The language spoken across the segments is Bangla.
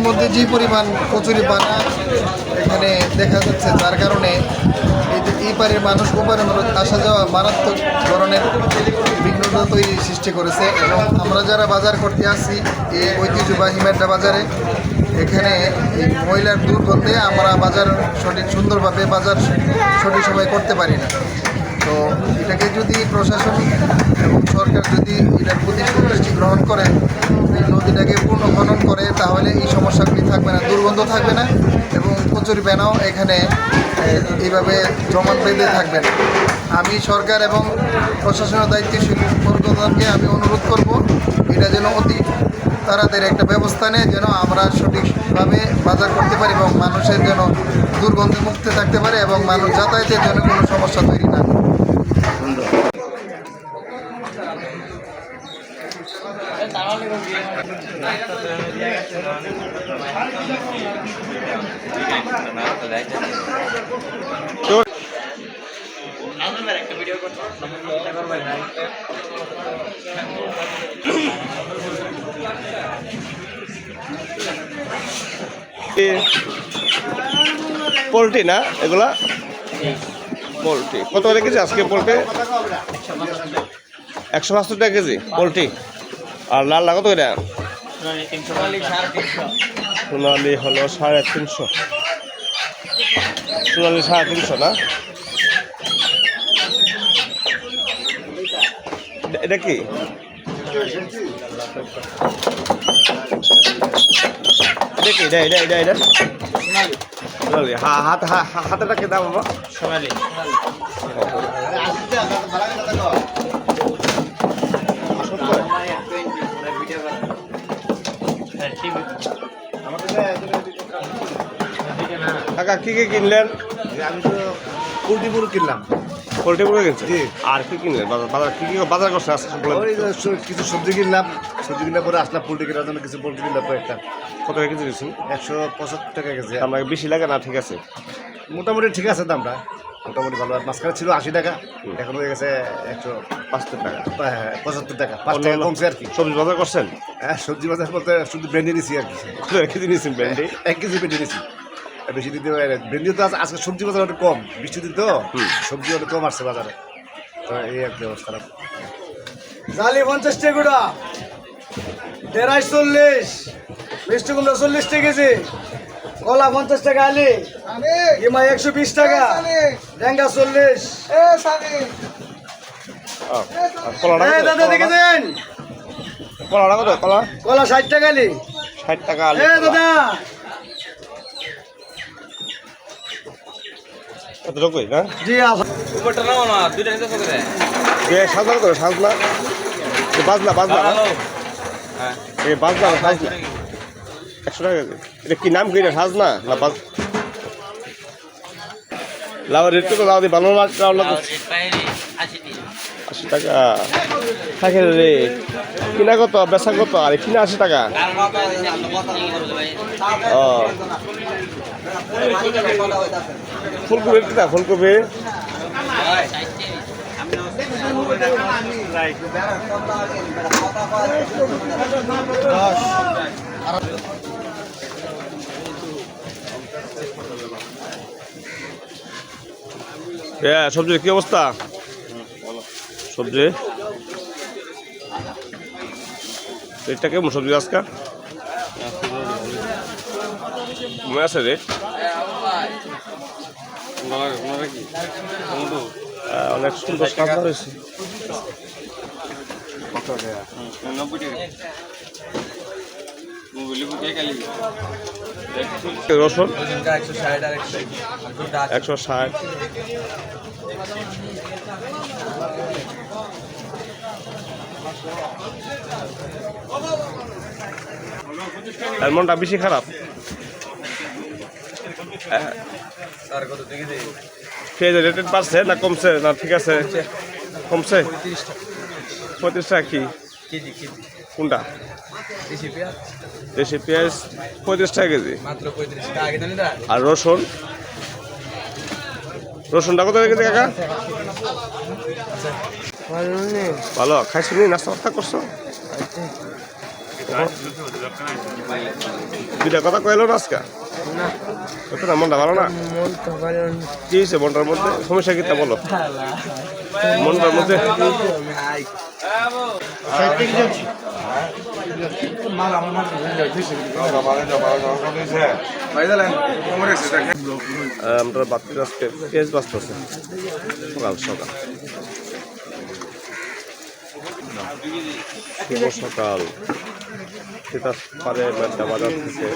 মধ্যে যে পরিমাণ কচুরি পানা এখানে দেখা যাচ্ছে, যার কারণে এই পারের মানুষ ওপারের মানুষ আসা যাওয়া মারাত্মক ধরনের বিঘ্নতা তৈরি সৃষ্টি করেছে। এবং আমরা যারা বাজার করতে আসি এই ঐতিহ্যবাহী মেড্ডা বাজারে, এখানে এই ময়লার দুর্গন্ধে আমরা বাজার সুন্দরভাবে বাজার সঠিক সময় করতে পারি না। তো এটাকে যদি প্রশাসন এবং সরকার যদি এটার প্রতি সুদৃষ্টি গ্রহণ করে, এই নদীটাকে পূর্ণ খনন করে, তাহলে এই সমস্যাগুলি থাকবে না, দুর্গন্ধ থাকবে না এবং কচুরি পানাও এখানে এইভাবে জমাট বেঁধে থাকবে না। আমি সরকার এবং প্রশাসনের দায়িত্বশীল কর্মকর্তাকে আমি অনুরোধ করব, এটা যেন অতি তাড়াতাড়ি একটা ব্যবস্থা নেয়, যেন আমরা সঠিকভাবে বাজার করতে পারি এবং মানুষের যেন দুর্গন্ধে মুক্ত থাকতে পারে এবং মানুষ যাতায়াতের জন্য কোনো সমস্যা তৈরি না। পোলট্রি না এগুলা? পোলট্রি কত করে কেজি আজকে? পোলট্রি 175 টাকা কেজি পোলট্রি। আর লাল কত করে? সোনালি হলো 350, সোনালি 350 না? এটা কি? এটা সোনালি। হাতেটা কে দাম বাবা? সোনালি। কাকা কি কি কিনলেন? আমি তো পোলট্রি পুরো কিনলাম। পোলট্রি পুরো কিনছেন? আর কি কিনলেন? বাজার কি বাজার করছেন? কিছু সবজি কিনলাম, সবজি কিনলে পরে আসলাম পোলট্রি কেনার জন্য। কিছু পোলট্রি কিনলাম একটা। কত টাকা কেজি দিচ্ছেন? 175 টাকা কেজি। আপনাকে বেশি লাগে না? ঠিক আছে, মোটামুটি ঠিক আছে দামটা, মোটামুটি ভালো। মাঝখানে ছিল 80 টাকা, এখন হয়ে গেছে 175 টাকা। হ্যাঁ, 75 টাকা, 5 টাকা কমছে আর কি। সবজি বাজার করছেন? হ্যাঁ, সবজি বাজার বলতে শুধু ভেন্ডি নিছি আর কি। 1 কেজি নিয়েছেন ভেন্ডি? 1 কেজি ভেন্ডি নিছি। বেশি দিতে ভেন্ডি তো আজকে সবজি বাজার অনেক কম, বৃষ্টি দিন তো সবজি অনেক কম আসছে বাজারে। তো এই এক অবস্থা। জালি 50 টাকা, দেড়াই 40, মিষ্টি কুমড়া 40 টাকা কেজি, কলা 50 টাকা আলি, ইমা 120 টাকা, ডেঙ্গা 40। দাদা দেখে দেন কলা কত? কলা 60 টাকা আলি। 60 টাকা আলু। দাদা কতটুকুই না? জি উপরটা নাও না, দুইটা নিতে হবে। সাজনা করে সাজনা বাজনা হ্যাঁ, এই বাজনা 100 টাকা কেজি। এটা কি নাম? কি এটা সাজনা না বাজ? লাউর রেট তো লাউ দিয়ে বানানো 80 টাকা থাকে রে। কিনা কত, বেচা কত? আর কিনা 80 টাকা। ও ফুলকপি কিনা? ফুলকপি সবজির কি অবস্থা? সবজি রেটটা কেমন সবজি আজকে? কমে আছে রেট? অনেক সুন্দর কাজ হয়েছে। রসুন 160। আর মনটা বেশি খারাপ। পেঁয়াজের রেট বাড়ছে না কমছে? না ঠিক আছে, কমছে। 35 টাকা কি কোনটা? দেশি পেঁয়াজ 35 টাকা কেজি। আর রসুনটা কত কেজি কাকা? ভালো খাইছো? নাস্তা করছো? দুইটা কথা কইলো না আজকে কত না মনটা ভালো না কি হয়েছে মনটার মধ্যে সমস্যা কি তা বলো মনটার মধ্যে আমরা বাচ্চা আজকে পেঁয়াজ বাঁচতেছে সকাল সকাল শুভ সকাল সেটা পারে ম্যাডা বাজার থেকে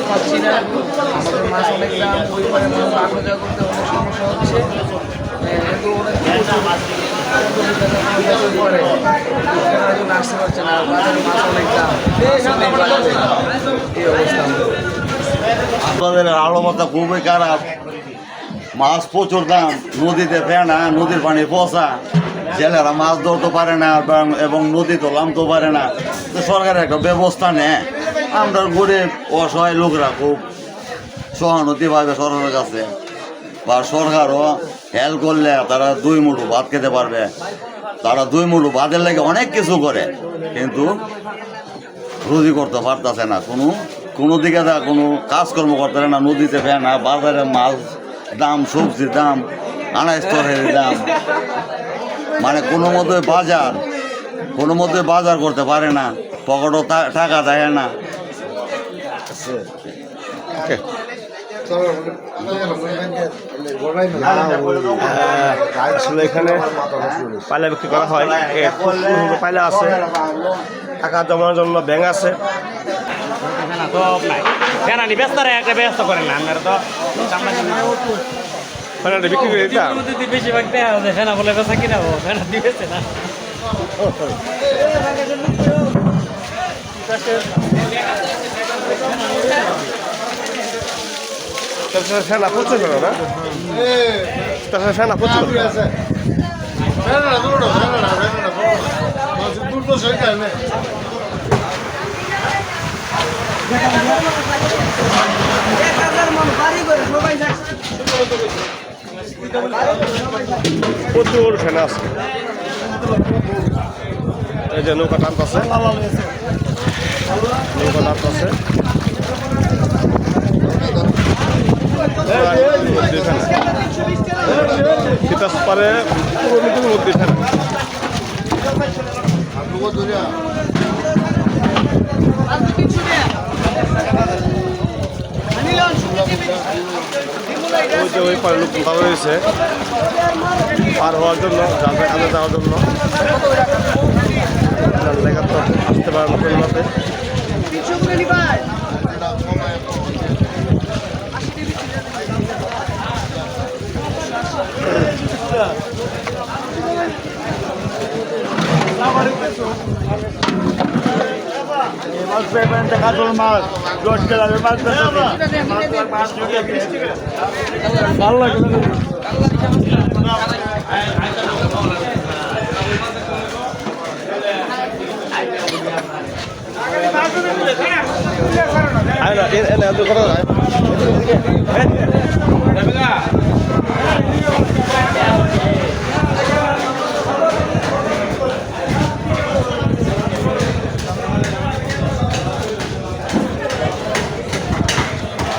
পাচ্ছি না আমাদের মাছ অনেক দাম ওই পরে মানুষ আসা যাওয়া করতে অনেক সমস্যা হচ্ছে কিন্তু পরে আসতে পারছে না বাজারে মাছ অনেক দাম এই অবস্থা আমাদের আবহাওয়াটা খুবই খারাপ মাছ প্রচুর দাম নদীতে ফেনা নদীর পানি পচা জেলেরা মাছ ধরতে পারে না এবং নদীতে নামতে পারে না তো সরকারের একটা ব্যবস্থা নেয় আমরা গরিব অসহায় লোকরা খুব সহানুভূতি পাবে সরকারের কাছে বা সরকারও হেল্প করলে তারা 2 মুঠো ভাত খেতে পারবে তারা 2 মুঠো ভাতের লেগে অনেক কিছু করে কিন্তু রুজি করতে পারতেছে না কোনো দিকে কোনো কাজকর্ম করতে পারে না নদীতে ফেনা বাজারে মাছ দাম সবজির দাম আনাজ তরকারির দাম মানে কোনো মধ্যে বাজার করতে পারে না পকেটও টাকা দেয় না আসলে এখানে পায়লা বিক্রি করা হয় পায়লা আছে টাকা জমানোর জন্য ব্যাংক আছে বিক্রি করে দিতাম বেশিরভাগ ফেনা বলে বেচা কিনা ফেনা দিয়েছে না ফেনা প্রচুর ফেনা না তাছাড়া ফেনা প্রচুর প্রচুর ফেনা আছে এই যে নৌকা টানতেছে নৌকা টানতেছে তিতাস পারে পুরো নদীর মধ্যে ফেনা ওই পারে লোক ভালো হয়েছে পার হওয়ার জন্য কাজে যাওয়ার জন্য জায়গা তো আসতে পারে না পরিমাপে কাতল মাছ 10 টাকা মাছ ভালো লাগে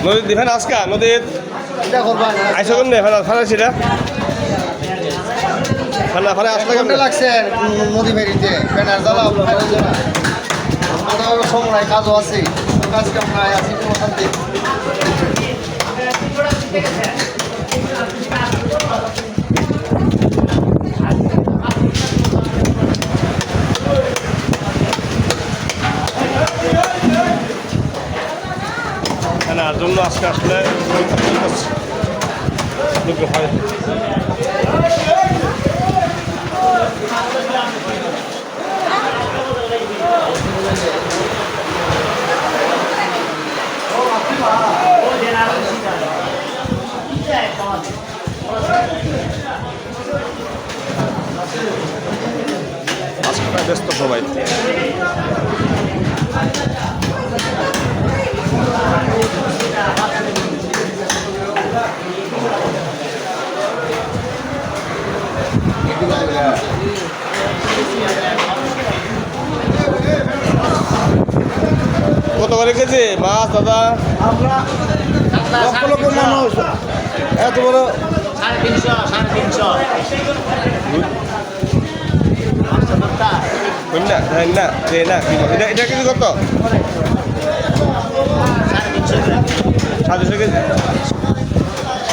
নদীর দিবেন আজকে নদীর আইসা কেমন ফেলা ছিল ফেলা আসলে কেমন লাগছে নদী বেরিতে ফেনার জ্বালা সময় কাজও আছে কাজ কেমন আছি শান্তি ফেনার জন্য আজকে আসলে হয় আজকে ব্যস্ত সবাই কত করে কেজি মাছ দাদা? লক্ষ লক্ষ মানুষ এত বড় না না না এটা এটা কেজি কত? 350 কেজি।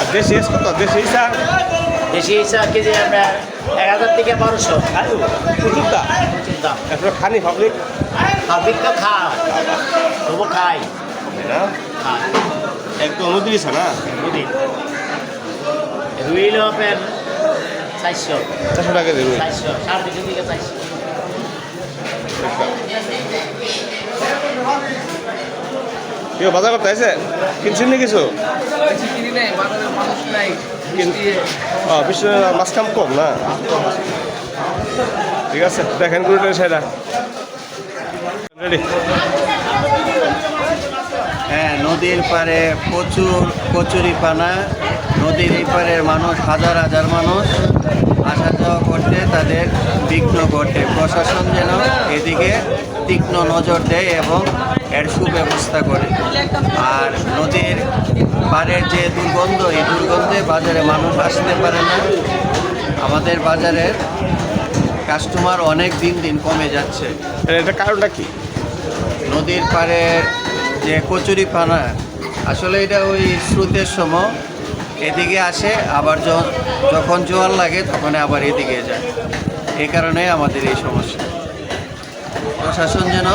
আর দেশি এস কত? দেশি ইসা দেশি হিসাব কেজি আমরা 1000 থেকে 1200 প্রচুর দাম। দাম। আপনার খানি পাবলিক পাবলিক তো খায়, তবু খাই না খায় একদম নদী দিছে না? বুঝি রুইল আপনার 400 400 টাকা কেজি রুই। 400 350 থেকে 400 কেউ বাজার করতে আছে? কিনছেন নি কিছু? বেশি কিনি নাই, বাজারের মানুষ নাই। বৃষ্টি বিশ্ব মাছ কাম কম না? ঠিক আছে দেখেন গুরুটা সেটা রেডি। হ্যাঁ, নদীর পাড়ে প্রচুর কচুরিপানা। নদীর এই পাড়ের মানুষ হাজার হাজার মানুষ আসা যাওয়া করতে তাদের বিঘ্ন ঘটে। প্রশাসন যেন এদিকে তীক্ষ্ণ নজর দেয় এবং এর সুব্যবস্থা করে। আর নদীর পাড়ের যে দুর্গন্ধ, এই দুর্গন্ধে বাজারে মানুষ আসতে পারে না। আমাদের বাজারের কাস্টমার অনেক দিন দিন কমে যাচ্ছে। এটা কারণটা কি? নদীর পাড়ের যে কচুরিপানা, আসলে এটা ওই স্রোতের সময় এদিকে আসে, আবার যখন জোয়ার লাগে তখন আবার এদিকে যায়। এই কারণে আমাদের এই সমস্যা। প্রশাসন যেন